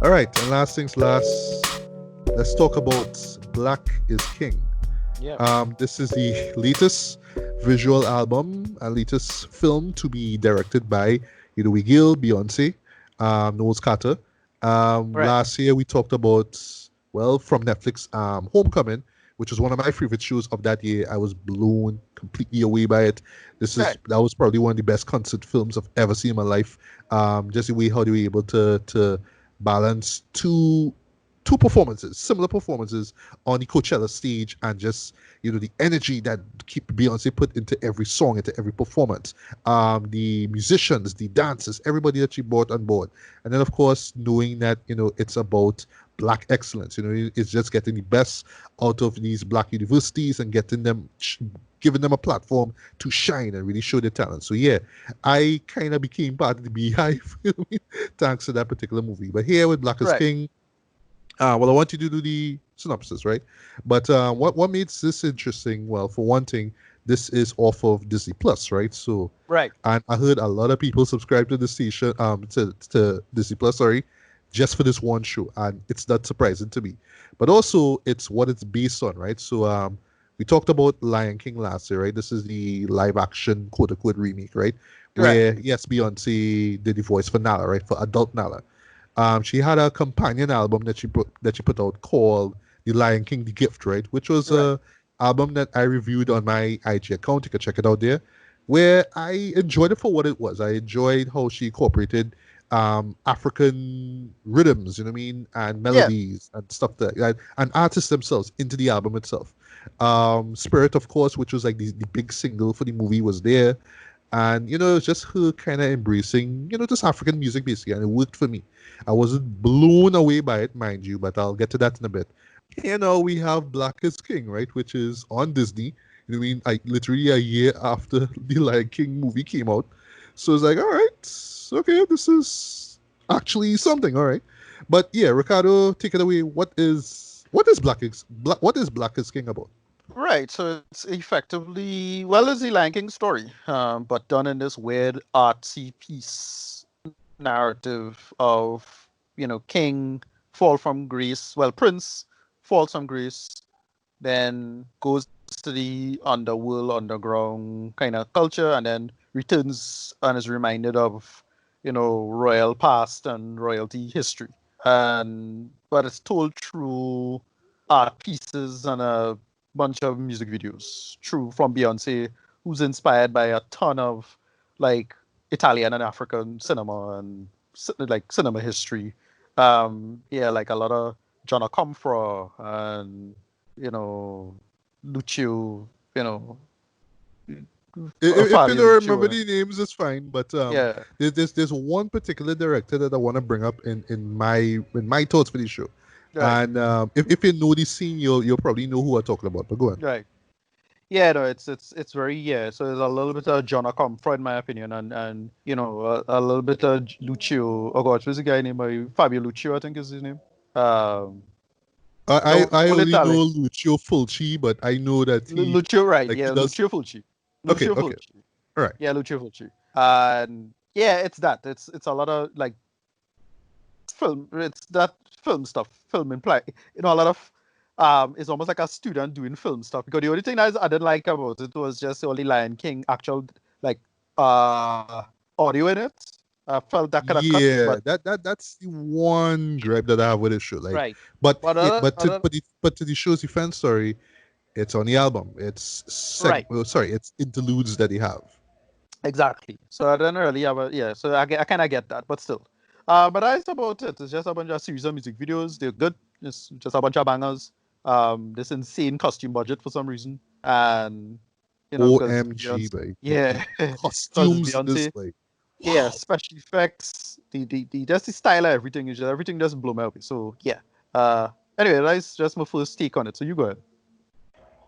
All right, and last things last, let's talk about Black is King. Yeah. This is the latest visual album and latest film to be directed by Gill, Beyoncé, Knowles-Carter. Right. Last year we talked about, well, from Netflix, Homecoming, which was one of my favorite shows of that year. I was blown completely away by it. Right. That was probably one of the best concert films I've ever seen in my life. Just the way how they were able to balance two performances, similar performances on the Coachella stage, and just the energy that Beyonce put into every song, into every performance. The musicians, the dancers, everybody that she brought on board, and then of course knowing that it's about Black excellence. It's just getting the best out of these Black universities and getting them. Giving them a platform to shine and really show their talent. So yeah, I kind of became part of the Beehive thanks to that particular movie. But here with Black is King, well, I want you to do the synopsis, right? But what makes this interesting? Well, for one thing, this is off of Disney Plus, right? So right, and I heard a lot of people subscribe to the station, to Disney Plus, sorry, just for this one show, and it's not surprising to me. But also, it's what it's based on, right? So we talked about Lion King last year, right? This is the live action quote unquote remake, right? Where yes, Beyonce did the voice for Nala, right? For adult Nala. She had a companion album that she put out called The Lion King: The Gift, right? Which was a album that I reviewed on my IG account. You can check it out there. Where I enjoyed it for what it was. I enjoyed how she incorporated African rhythms, you know what I mean, and melodies and stuff like that, and artists themselves into the album itself. Spirit, of course, which was like the big single for the movie, was there. And it's just her kind of embracing just African music basically, and it worked for me. I wasn't blown away by it, mind you, but I'll get to that in a bit. We have Black is King, right, which is on Disney. You know what I mean? Like literally a year after the Lion King movie came out. So it's like, all right, okay, this is actually something, all right. But yeah, Ricardo, take it away. What is Black is King about? right. So it's effectively, well, it's the Lion King story, but done in this weird artsy piece narrative of king fall from grace. Well, prince falls from grace, then goes to the underworld, underground kind of culture, and then returns and is reminded of royal past and royalty history. And but it's told through art pieces and a bunch of music videos. True, from Beyonce, who's inspired by a ton of like Italian and African cinema and like cinema history. Yeah, like a lot of John Comfort and Lucio, If you Fabio don't remember Lucio. the names, it's fine. But Yeah, there's one particular director that I want to bring up in my thoughts for this show. right, And if you know the scene, you'll probably know who I'm talking about. But go on. right. Yeah, no, it's very, yeah. So there's a little bit of John Comfort in my opinion, and a little bit of Lucio. Oh God, what's the guy named Fabio Lucio? I think is his name. Um, I Full only Italian. know Lucio Fulci, but I know that Lucio, right? he Yeah, does. Lucio Fulci. Okay, Lucio okay, Fulci. all right. Yeah, Lucio Fulci. And yeah, it's that. It's a lot of like film. It's that film stuff. Film imply. A lot of it's almost like a student doing film stuff. Because the only thing I didn't like about it was just the only Lion King actual like audio in it. I felt that could have cut, Yeah, but that's the one gripe that I have with the show. Like, right. but But it, other, but to other but to the show's defense, sorry, it's on the album. It's right. it's interludes that they have. Exactly. So I didn't really have yeah. So I kind of get that, but still. But that's about it. It's just a bunch of series of music videos. They're good. It's just a bunch of bangers. This insane costume budget for some reason, and because OMG, Beyonce, like yeah, the because costumes in this, Beyonce, like, yeah, wow. special effects, the just the style of everything is just everything just blow me away. So yeah. Uh, anyway, that's just my first take on it. So you go ahead.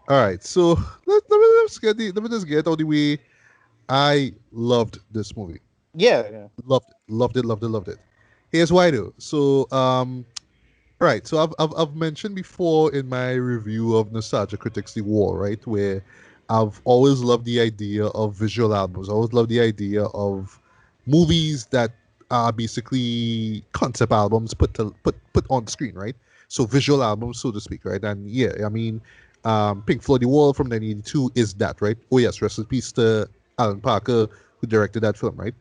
All right, so let me just get out the way. I loved this movie. Yeah, yeah. Loved it. Loved it. Loved it. Loved it. Here's why though. So Right. So I've mentioned before in my review of Nostalgia Critics The War, right, where I've always loved the idea of visual albums. I always loved the idea of movies that are basically concept albums put on screen, right? So visual albums, so to speak, right? And yeah, I mean, Pink Floyd The Wall from 1982 is that, right? Oh yes, rest in peace to Alan Parker who directed that film, right?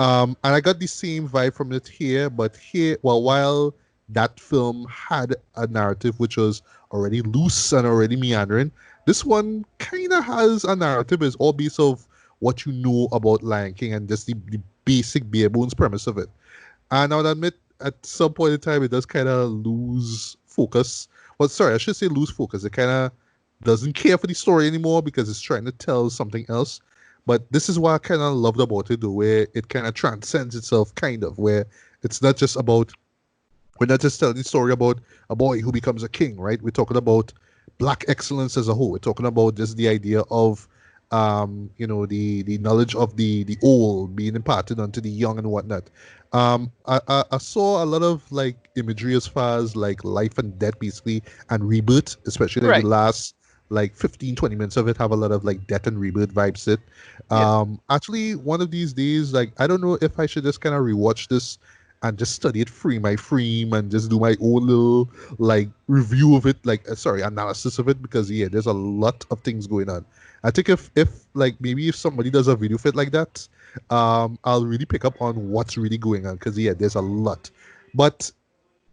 And I got the same vibe from it here, but here, well, while that film had a narrative which was already loose and already meandering, this one kind of has a narrative. It's all based off what you know about Lion King and just the basic bare bones premise of it. And I would admit, at some point in time, it does kind of lose focus. Well, sorry, I should say lose focus. It kind of doesn't care for the story anymore because it's trying to tell something else. But this is what I kind of loved about it, the way it kind of transcends itself, kind of, where it's not just about we're not just telling the story about a boy who becomes a king, right? We're talking about black excellence as a whole. We're talking about just the idea of, the knowledge of the old being imparted onto the young and whatnot. I saw a lot of like imagery as far as like life and death, basically, and rebirth, especially like the Right. last like 15, 20 minutes of it have a lot of like death and rebirth vibes. It Yeah. actually one of these days, like I don't know if I should just kind of rewatch this and just study it frame by frame and just do my own little like review of it, like sorry, analysis of it, because yeah, there's a lot of things going on. I think if like maybe if somebody does a video fit like that, I'll really pick up on what's really going on, because yeah, there's a lot. But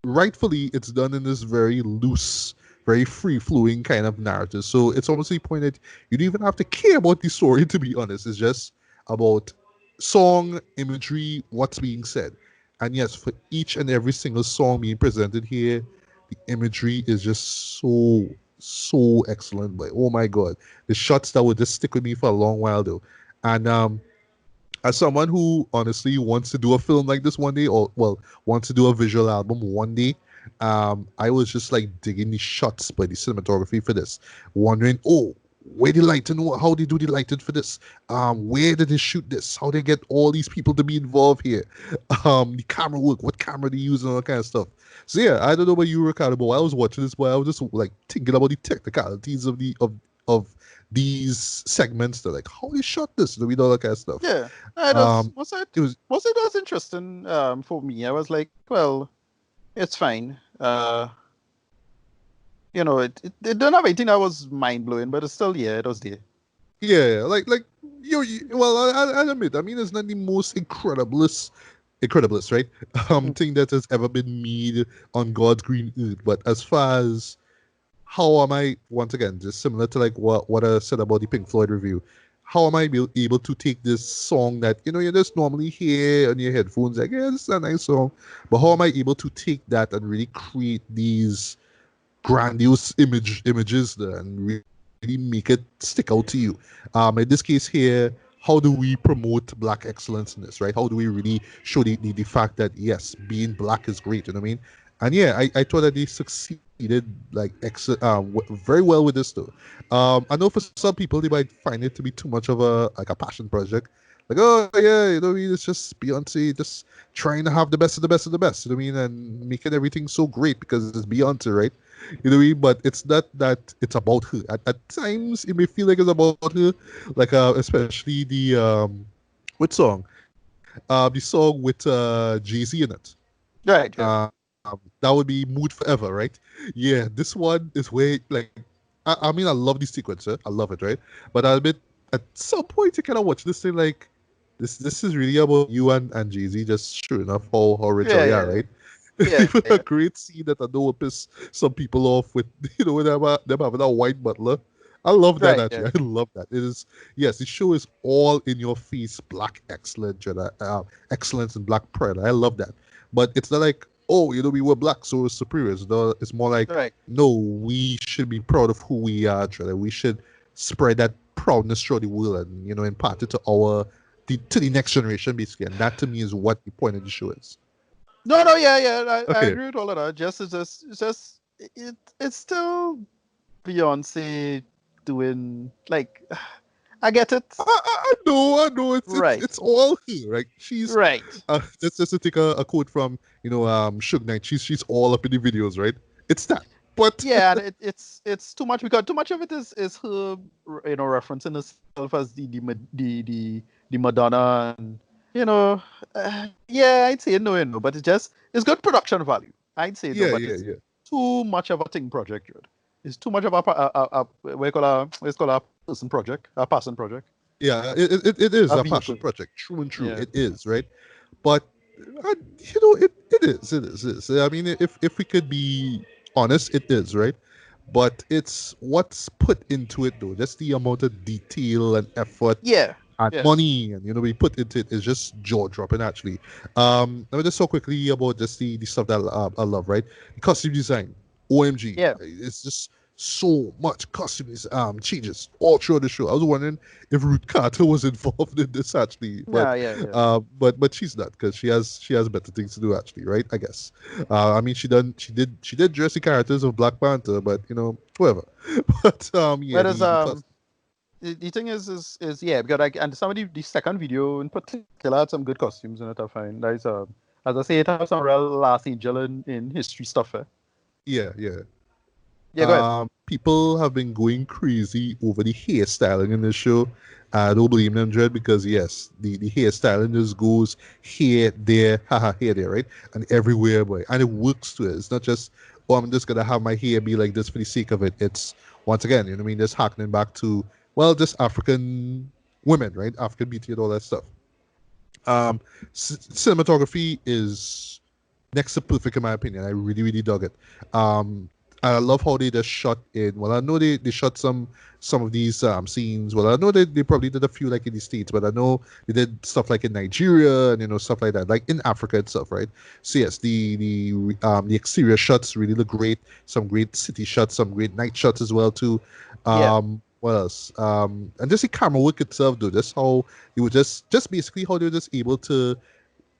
rightfully it's done in this very loose, very free flowing kind of narrative. So it's almost the point that you don't even have to care about the story, to be honest. It's just about song, imagery, what's being said. And yes, for each and every single song being presented here, the imagery is just so excellent. But oh my god, the shots that would just stick with me for a long while though. And as someone who honestly wants to do a film like this one day, or well, wants to do a visual album one day, I was just like digging the shots by the cinematography for this, wondering, oh, where the lighting, how they do the lighting for this, where did they shoot this, how they get all these people to be involved here, the camera work, what camera they use, and all that kind of stuff. So yeah, I don't know about you, Ricardo, but while I was watching this, but I was just like thinking about the technicalities of these segments. They're like, how they shot this, you know, all that kind of stuff. Yeah. It was Um, was it was it was interesting for me. I was like, well, it's fine. It didn't have anything that was mind blowing, but it's still, yeah, it was there. yeah, like well, I'll admit, I mean, it's not the most incrediblest, right? Mhm. Thing that has ever been made on God's green earth. But as far as how am I, once again, just similar to like what I said about the Pink Floyd review, how am I able to take this song that you just normally hear on your headphones, like yeah, this is a nice song, but how am I able to take that and really create these grandiose images there and really make it stick out to you? In this case here, how do we promote black excellence in this, right? How do we really show the fact that yes, being black is great, you know what I mean? And yeah, I thought that they succeeded like very well with this too. I know for some people they might find it to be too much of a passion project, like oh yeah, you know what I mean, it's just Beyonce just trying to have the best of the best of the best, you know what I mean, and making everything so great because it's Beyonce, right? You know what I mean? But it's not that it's about her. At times, it may feel like it's about her, like especially the what song? The song with Jay Z in it. Right. Yeah. That would be Mood Forever, right? Yeah, this one is way like I mean I love the sequencer, I love it, right? But I admit at some point you kind of watch this thing like this is really about you and Jay Z just showing off how rich Yeah. they are, Yeah. right? Yeah. Even a Yeah. great scene that I know will piss some people off with, them having a white butler. I love that Right. Yeah. actually. I love that. It is yes, the show is all in your face, black excellence, excellence and black pride. I love that. But it's not like, oh, we were black, so we're superiors. No, it's more like, Right. no, we should be proud of who we are, Jada. We should spread that proudness throughout the world and impart it to to the next generation basically. And that to me is what the point of the show is. No. No. Yeah. Yeah. I Okay. agree with all of that. It's just it's still Beyonce doing like. I get it. I know. Right. It's all her. Like she's, Right. just to take a quote from Suge Knight. She's all up in the videos, right? It's that. But Yeah, and it's too much because too much of it is her, referencing herself as the Madonna, and you know, yeah, I'd say no, but it's good production value. I'd say no, yeah, but yeah, it's yeah, too much of a thing project, dude. It's too much of a what you call a person project, a passion project, yeah. It is a a passion vehicle. project, true and true. Yeah, It is, right? But it is. I mean, if we could be honest, it is, right? But it's what's put into it though. Just the amount of detail and effort yeah, and yes, money and we put into it is just jaw dropping actually. Let me just talk quickly about just the stuff that I love, right? The costume design, OMG, yeah, it's just so much changes all throughout the show. I was wondering if Ruth Carter was involved in this actually, yeah, yeah, yeah. but she's not because she has better things to do actually, right? I guess. I mean, she did dress the characters of Black Panther, but whatever. But yeah, Whereas the costume. the thing is yeah, because and some of the second video in particular had some good costumes in it. I find there's as I say, it has some real last angel in history stuff. Yeah, yeah. Yeah, go ahead. People have been going crazy over the hairstyling in this show. I don't blame them, Dread, because yes, the hairstyling just goes here, there, haha, here, there, right? And everywhere, boy. And it works to it. It's not just, oh, I'm just going to have my hair be like this for the sake of it. It's, once again, you know what I mean? Just harkening back to, well, just African women, right? African beauty and all that stuff. Um, Cinematography is next to perfect in my opinion. I really, really dug it. Um, I love how they just shot in. Well, I know they shot some of these scenes. Well, I know they probably did a few like in the States, but I know they did stuff like in Nigeria and stuff like that, like in Africa and stuff, right? So yes, the exterior shots really look great. Some great city shots, some great night shots as well too. Yeah, What else? And just the camera work itself, though. Just how it was just basically how they were just able to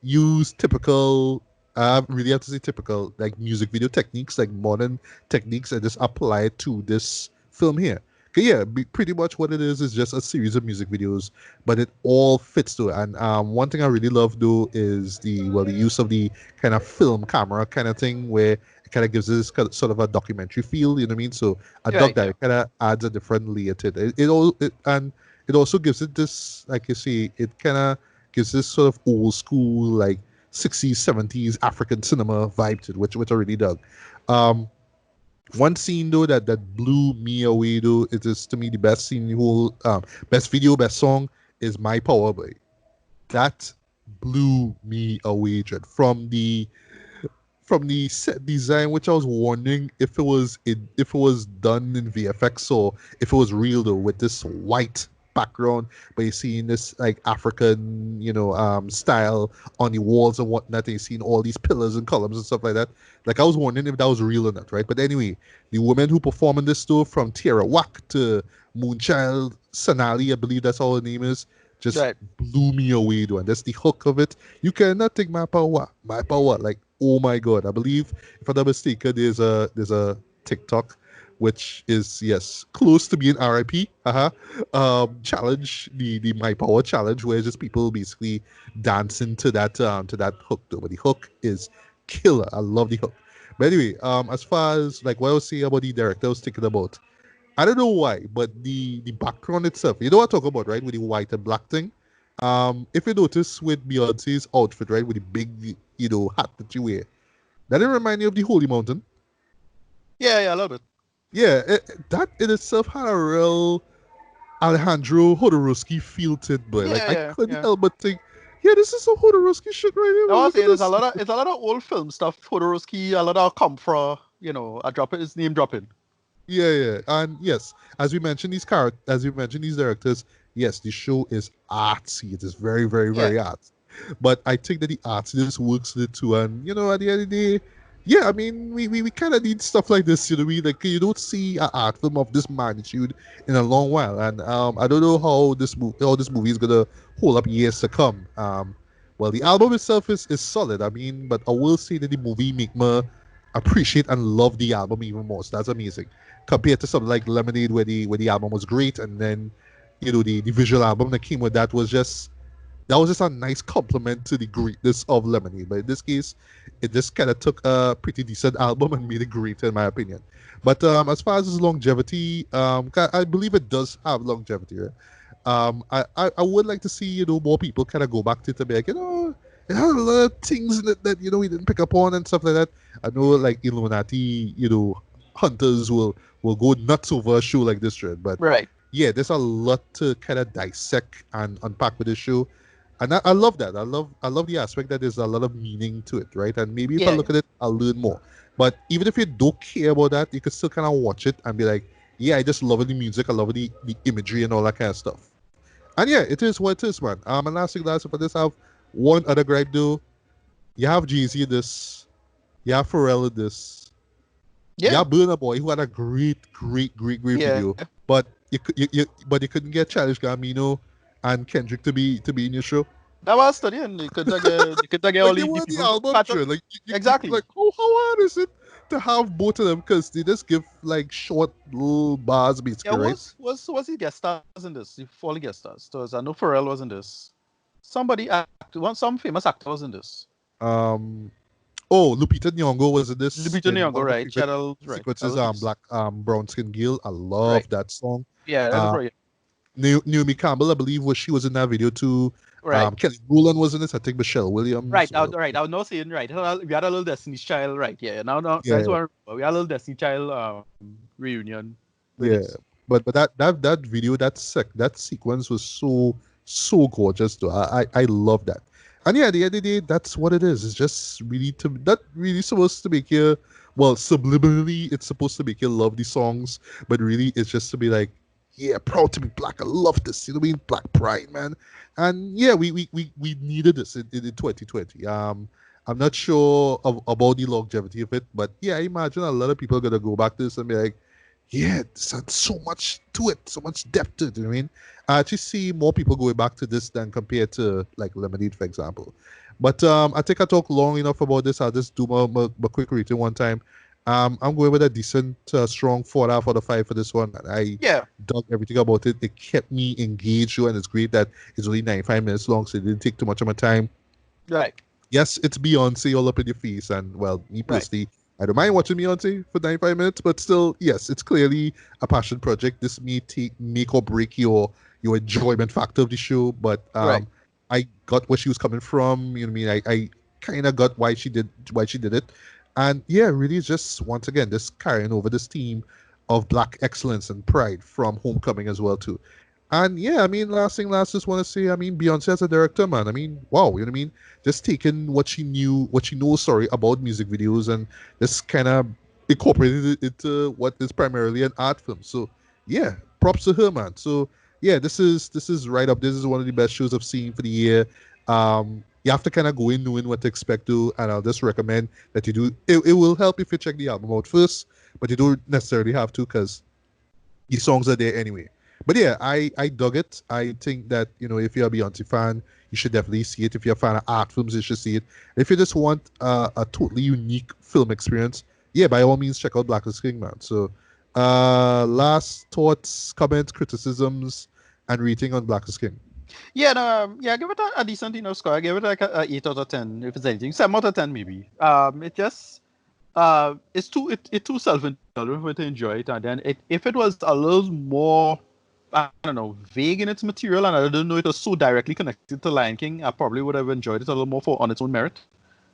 use typical I really have to say typical like music video techniques, like modern techniques, and just apply it to this film here. Okay, yeah, pretty much what it is just a series of music videos, but it all fits to it. And one thing I really love though is the use of the kind of film camera kind of thing where it kind of gives this sort of a documentary feel. You know what I mean? So I yeah, dug that. yeah, It kind of adds a different layer to it. And it also gives it this, like you see, it kind of gives this sort of old school like 60s 70s African cinema vibe to it, which I really dug. um One scene though that blew me away though, it is to me the best scene in the whole best video, best song is My Power Boy. That blew me away, Dread. From the set design, which I was wondering if it was done in VFX or if it was real though, with this white background, but you see in this like African, style on the walls and whatnot, and you seeing all these pillars and columns and stuff like that. Like I was wondering if that was real or not, right? But anyway, the women who perform in this store, from Tierra Whack to Moonchild Sanali, I believe that's all her name is, just right. blew me away though. And that's the hook of it. You cannot take my power. My power. Like, oh my god. I believe, if I'm not mistaken, there's a TikTok which is, yes, close to being RIP. Challenge, the My Power challenge, where just people basically dancing to that hook though. But the hook is killer. I love the hook. But anyway, as far as like what I was saying about the director, I was thinking about, I don't know why, but the background itself, you know what I talk about, right? With the white and black thing. If you notice with Beyonce's outfit, right, with the big, hat that you wear, that didn't remind you of the Holy Mountain. Yeah, yeah, a little bit. Yeah, that in itself had a real Alejandro Jodorowsky feel to it, boy. Like Yeah, I yeah, couldn't yeah. help but think, yeah, this is some Jodorowsky shit right here, I man. was Look at saying this. it's a lot of old film stuff. Todorowski, a lot of Comfra, I drop it, his name dropping. Yeah, yeah, and yes, as we mentioned these directors, yes, the show is artsy. It is very, very, Yeah, very artsy. But I think that the artiness works with it too. And at the end of the day, yeah, I mean, we kind of need stuff like this. We like, you don't see an art film of this magnitude in a long while. And I don't know how this movie is gonna hold up years to come. Well, the album itself is solid. I mean, but I will say that the movie make me appreciate and love the album even more. So that's amazing compared to something like Lemonade, where the album was great, and then the visual album that came with that was just a nice compliment to the greatness of Lemonade. But in this case, it just kind of took a pretty decent album and made it great, in my opinion. But as far as its longevity, I believe it does have longevity. Right? I would like to see more people kind of go back to it and be like, it had a lot of things in it that we didn't pick up on and stuff like that. I know like Illuminati, hunters will go nuts over a show like this, trend, but Right. yeah, there's a lot to kind of dissect and unpack with this show, and I love that. I love the aspect that there's a lot of meaning to it, right? And maybe if I Yeah. look at it, I'll learn more. But even if you don't care about that, you can still kind of watch it and be like, yeah, I just love the music, I love the imagery and all that kind of stuff. And yeah, it is what it is, man. And last for this, I have one other gripe though. You have Jay-Z in this, you have Pharrell in this, you Yeah. have Burna Boy who had a great Yeah. video, but you couldn't get Childish Gambino and Kendrick to be in your show. That was studying. You could get all Like they the were the people to album, patch up. sure. Like Exactly. like how hard is it to have both of them? Because they just give like short little bars Yeah, basically, right? was he guest stars in this? The fallen guest stars. So I know Pharrell was in this. Some famous actor was in this. Um oh, Lupita Nyong'o was in this Lupita in one Nyong'o, of my right? favorite Right. sequences, Channel Black Brown Skin Girl. I Right. love that song. Yeah, that's Uh right. Naomi Campbell, I believe she was in that video too. Right. Kelly Rowland was in this, I think Michelle Williams. Right. I was not saying right. We had a little Destiny's Child, right? Yeah. Now that's Yeah, what I remember. We had a little Destiny's Child reunion with yeah. this. But that video, that sequence was so gorgeous too. I love that. And yeah, at the end of the day, that's what it is. It's just really not really supposed to make you, well, subliminally it's supposed to make you love these songs, but really it's just to be like, yeah, proud to be black. I love this. You know what I mean? Black pride, man. And yeah, we needed this in 2020. I'm not sure about the longevity of it, but yeah, I imagine a lot of people are gonna go back to this and be like, yeah, there's so much to it, so much depth to it. You know what I mean? I actually see more people going back to this than compared to like Lemonade, for example. But I think I talked long enough about this. I'll just do my quick rating one time. I'm going with a decent, strong 4 out of 5 for this one. I Yeah. dug everything about it. It kept me engaged, and it's great that it's only 95 minutes long, so it didn't take too much of my time. Right. Yes, it's Beyonce all up in your face, and well, me Right. personally, I don't mind watching Beyonce for 95 minutes, but still, yes, it's clearly a passion project. This may make or break your enjoyment factor of the show, but Right. I got where she was coming from. You know what I mean? I kind of got why she did it, and yeah, really, just once again, just carrying over this theme of black excellence and pride from Homecoming as well too. And yeah, I mean, last, just want to say, I mean, Beyonce as a director, man. I mean, wow, you know what I mean? Just taking what she knows, sorry, about music videos and just kind of incorporated it into what is primarily an art film. So yeah, props to her, man. So yeah, this is right up. This is one of the best shows I've seen for the year. You have to kind of go in knowing what to expect to, and I'll just recommend that you do. It will help if you check the album out first, but you don't necessarily have to because the songs are there anyway. But yeah, I dug it. I think that if you're a Beyonce fan, you should definitely see it. If you're a fan of art films, you should see it. If you just want a totally unique film experience, yeah, by all means check out Black is King, man. So last thoughts, comments, criticisms, and rating on Black is King. Yeah, no, yeah, give it a decent, score. I give it like a 8 out of 10, if it's anything. 7 out of 10 maybe. It just it's too self-indulgent for me to enjoy it, and then if it was a little more, I don't know, vague in its material, and I didn't know it was so directly connected to Lion King, I probably would have enjoyed it a little more on its own merit,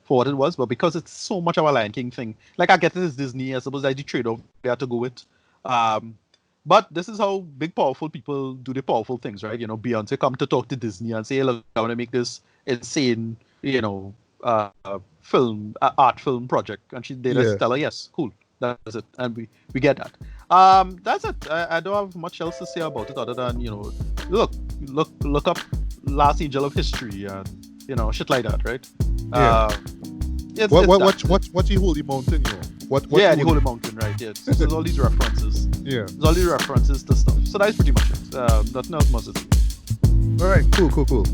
for what it was. But because it's so much of a Lion King thing, like I get it as Disney, I suppose that's the trade-off they had to go with. But this is how big, powerful people do their powerful things, right? Beyonce come to talk to Disney and say, look, I want to make this insane, art film project. And they just tell her, yes, cool, that's it. And we get that. That's it. I don't have much else to say about it other than, look up Last Angel of History and, shit like that, right? Yeah. What's the Holy Mountain, the Holy Mountain, right? Yeah, there's all these references. Yeah. There's all these references to stuff. So that's pretty much it. Nothing else much to say. All right, cool.